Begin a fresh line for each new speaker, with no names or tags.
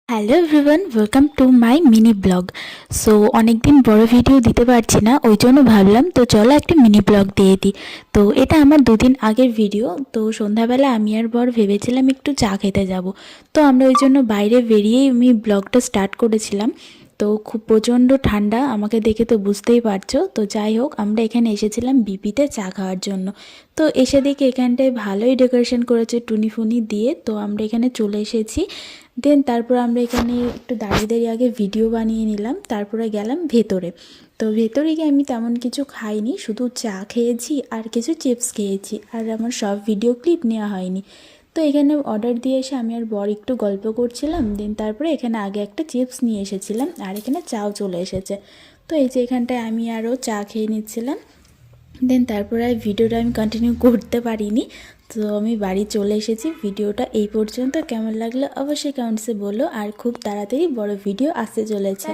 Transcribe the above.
Hello everyone, welcome to my mini blog. So অনেকদিন বড় video দিতে পারছি না, ওই জন্য ভাবলাম তো চলো একটা মিনি ব্লগ দিয়ে দিই। তো এটা আমার দুদিন আগের ভিডিও। তো সন্ধ্যাবেলা আমি আর বর ভেবেছিলাম একটু চা খেতে যাব। তো আমরা ওই জন্য বাইরে বেরিয়েই আমি ব্লগটা স্টার্ট করেছিলাম। তো খুব প্রচণ্ড ঠান্ডা, আমাকে দেখে তো বুঝতেই পারছো। তো যাই হোক, আমরা এখানে এসেছিলাম বিপিতে চা খাওয়ার জন্য। তো এসে দেখি এখানটায় ভালোই ডেকোরেশন করেছে টুনি ফুনি দিয়ে। তো আমরা এখানে চলে এসেছি। তারপর আমরা এখানে একটু দাঁড়িয়ে দাঁড়িয়ে আগে ভিডিও বানিয়ে নিলাম, তারপরে গেলাম ভেতরে। তো ভেতরে গিয়ে আমি তেমন কিছু খাইনি, শুধু চা খেয়েছি আর কিছু চিপস খেয়েছি, আর আমার সব ভিডিও ক্লিপ নেওয়া হয়নি। তো এখানে অর্ডার দিয়ে এসে আমি আর বর একটু গল্প করছিলাম। তারপরে এখানে আগে একটা চিপস নিয়ে এসেছিলাম, আর এখানে চাও চলে এসেছে। তো এই যে এখানটায় আমি আরও চা খেয়ে নিচ্ছিলাম। তারপরে আর ভিডিওটা আমি কন্টিনিউ করতে পারিনি। তো আমি বাড়ি চলে এসেছি। ভিডিওটা এই পর্যন্ত কেমন লাগলো অবশ্যই কমেন্টসে বলো, আর খুব তাড়াতাড়ি বড় ভিডিও আসতে চলেছে।